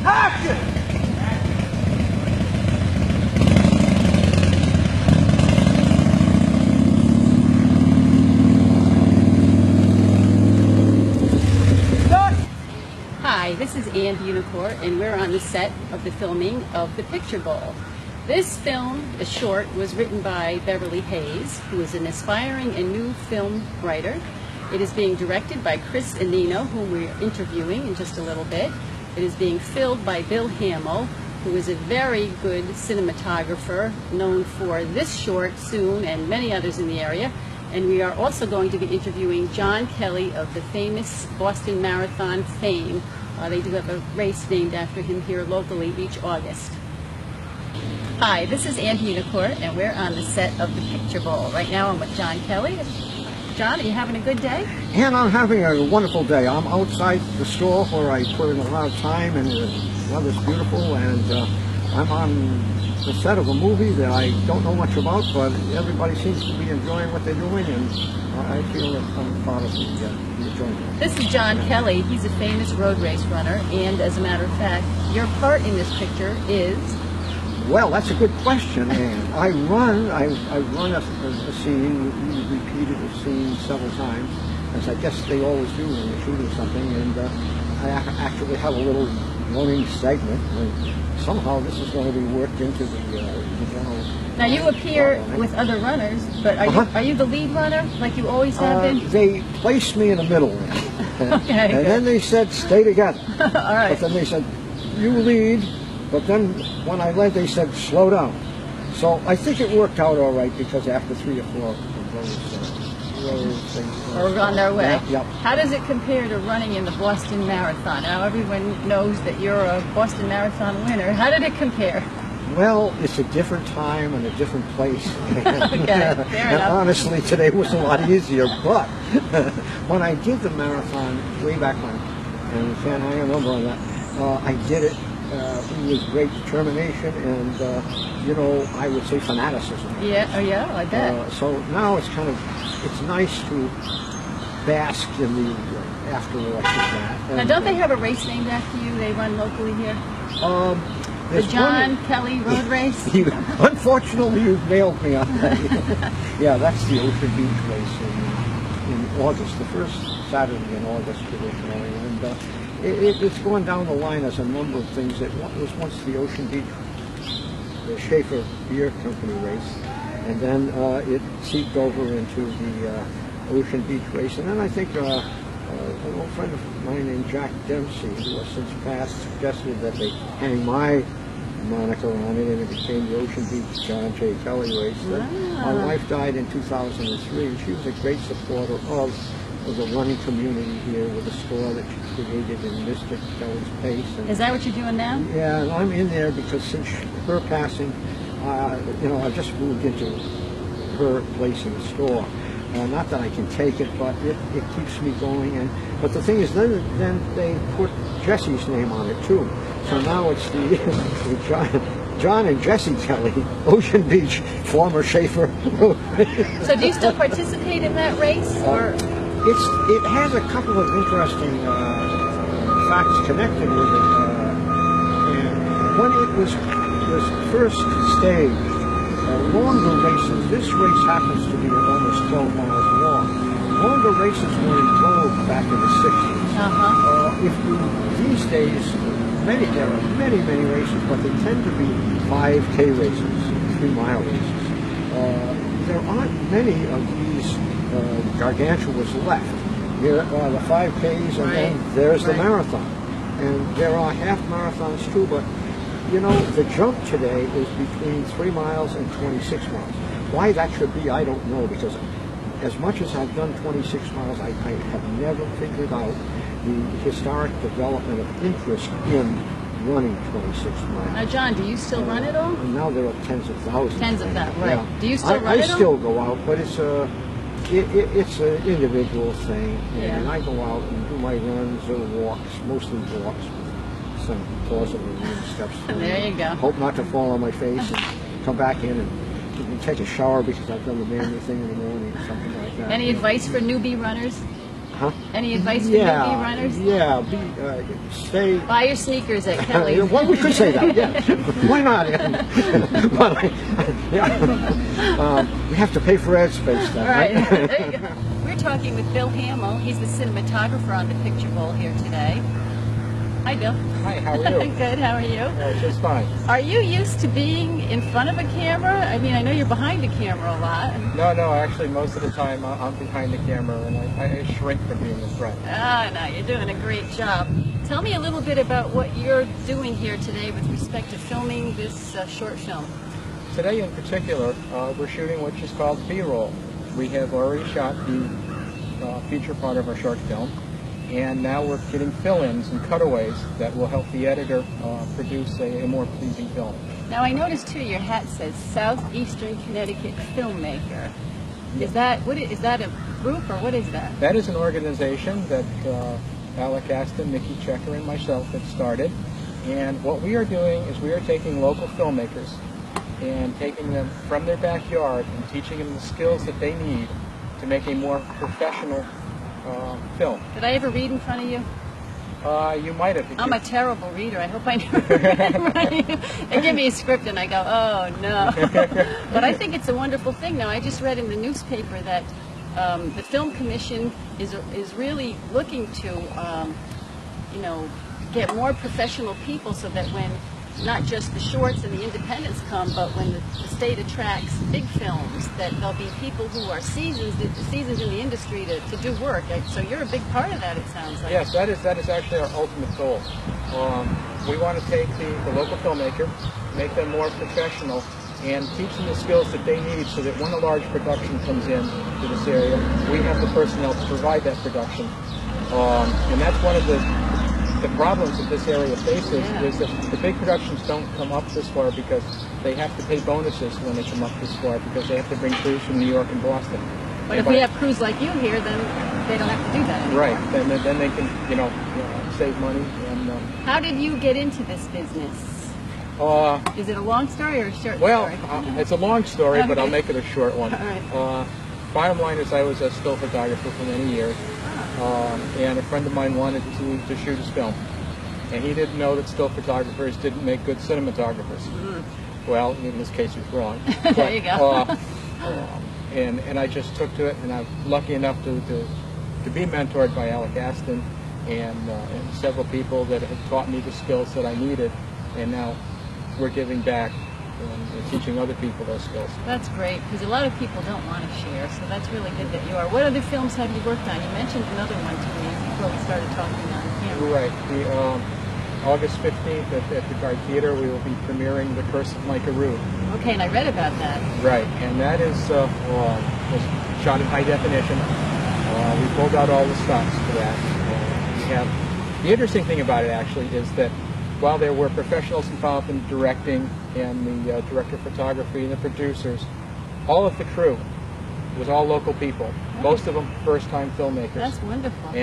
Action! Hi, this is Ann Unicorn, and we're on the set of the filming of The Picture Bowl. This film, the short, was written by Beverly Hayes, who is an aspiring and new film writer. It is being directed by Chris Anino, whom we're interviewing in just a little bit. It is being filled by Bill Hamill, who is a very good cinematographer, known for this short soon and many others in the area. And we are also going to be interviewing John Kelly of the famous Boston Marathon fame. They do have a race named after him here locally each August. Hi, this is Ann Unicorn, and we're on the set of The Picture Bowl. Right now I'm with John Kelly. John, are you having a good day? And I'm having a wonderful day. I'm outside the store where I put in a lot of time, and the weather's beautiful, and I'm on the set of a movie that I don't know much about, but everybody seems to be enjoying what they're doing, and I feel that I'm proud of the enjoyment. This is John Kelly. He's a famous road race runner, and as a matter of fact, your part in this picture is... Well, that's a good question, and I run a scene. We repeated a scene several times, as I guess they always do when they're shooting something, and I actually have a little running segment. Somehow this is going to be worked into the general... Now you appear with other runners, but are you the lead runner, like you always have been? They placed me in the middle there. Okay. And then they said, stay together. All right. But then they said, you lead, but then when I led, they said, slow down. So I think it worked out all right, because after 3 or 4 of those things... Or on their way. Yep. How does it compare to running in the Boston Marathon? Now everyone knows that you're a Boston Marathon winner. How did it compare? Well, it's a different time and a different place. Okay, fair enough. Honestly, today was a lot easier, but when I did the marathon way back when, and you can't hang a number on that, I did it with great determination and, I would say fanaticism. Yeah, I bet. So now it's it's nice to bask in the afterworks of that. Now, don't they have a race named after you? They run locally here? The John Kelly Road Race? Unfortunately, you've nailed me on that. Yeah, that's the Ocean Beach race in August, the first Saturday in August traditionally. And it's going down the line as a number of things. It was once the Ocean Beach, the Schaefer Beer Company race, and then it seeped over into the Ocean Beach race. And then I think an old friend of mine named Jack Dempsey, who has since passed, suggested that they hang my moniker on it, and it became the Ocean Beach John J. Kelly race. Wow. My wife died in 2003, and she was a great supporter of the running community here with a store that she created in Mystic Kelly's Pace. And, is that what you're doing now? Yeah, and I'm in there because since her passing, I've just moved into her place in the store. Not that I can take it, but it keeps me going. But the thing is, then they put Jesse's name on it too. So now it's the John and Jesse Kelly, Ocean Beach, former Schaefer. So do you still participate in that race, or? It has a couple of interesting facts connected with it. And when it was first staged, longer races, this race happens to be almost 12 miles long. Longer races were in vogue back in the 60s. These days, there are many races, but they tend to be 5K races, 3-mile races. There aren't many of these gargantuas left. Here are the 5Ks, and then there's the marathon. And there are half marathons too, but the jump today is between 3 miles and 26 miles. Why that should be, I don't know, because as much as I've done 26 miles, I have never figured out the historic development of interest in running 26 miles. Now, John, do you still run it all? And now there are tens of thousands. Tens of thousands, right. Yeah. Do you still run it all? I still go out, but it's an individual thing, and I go out and do my runs or walks, mostly walks, with some plausible steps. There you go. Hope not to fall on my face and come back in and take a shower because I've done the manly thing in the morning or something like that. Any advice for newbie runners? Huh? Any advice for Yeah, newbie runners? yeah. Stay. Buy your sneakers at Kelly's. Well, we could say that. Yeah. Why not? But, we have to pay for ad space then, All right. right? There you go. We're talking with Bill Hamill. He's the cinematographer on the Picture Bowl here today. Hi, Bill. Hi, how are you? Good. How are you? Just fine. Are you used to being in front of a camera? I mean, I know you're behind the camera a lot. No, actually, most of the time I'm behind the camera, and I shrink from being in front. Ah, no, you're doing a great job. Tell me a little bit about what you're doing here today with respect to filming this short film. Today, in particular, we're shooting what is called B-roll. We have already shot the feature part of our short film, and now we're getting fill-ins and cutaways that will help the editor produce a more pleasing film. Now, I noticed too your hat says Southeastern Connecticut Filmmaker. Is that a group or what is that? That is an organization that Alec Aston, Mickey Checker, and myself have started. And what we are doing is we are taking local filmmakers and taking them from their backyard and teaching them the skills that they need to make a more professional film. Did I ever read in front of you? You might have. I'm a terrible reader. I hope I never read in front of you. They give me a script and I go, oh no. But I think it's a wonderful thing. Now, I just read in the newspaper that the Film Commission is really looking to, get more professional people so that when not just the shorts and the independents come, but when the state attracts big films, that there'll be people who are seasoned in the industry to do work. So you're a big part of that, it sounds like. Yes, that is actually our ultimate goal. We want to take the local filmmaker, make them more professional, and teach them the skills that they need so that when a large production comes in to this area, we have the personnel to provide that production. And that's one of the problems that this area faces, is that the big productions don't come up this far because they have to pay bonuses when they come up this far because they have to bring crews from New York and Boston. But if we have crews like you here, then they don't have to do that anymore. Right. Then they can, save money. And how did you get into this business? Is it a long story or a short well, story? it's a long story, Okay. but I'll make it a short one. All right. Bottom line is I was a still photographer for many years, and a friend of mine wanted to shoot his film. And he didn't know that still photographers didn't make good cinematographers. Mm-hmm. Well, in this case, he was wrong. There you go. And I just took to it, and I'm lucky enough to be mentored by Alec Aston and several people that have taught me the skills that I needed, and now we're giving back and teaching other people those skills. That's great, because a lot of people don't want to share, so that's really good that you are. What other films have you worked on? You mentioned another one to me before we started talking on camera. Right. The August 15th at the Guard Theater, we will be premiering The Curse of Micah Rood. Okay, and I read about that. Right, and that was shot in high definition. We pulled out all the stunts for that. The interesting thing about it actually is that while there were professionals involved in directing and the director of photography and the producers, all of the crew was all local people. Most of them first-time filmmakers. That's wonderful.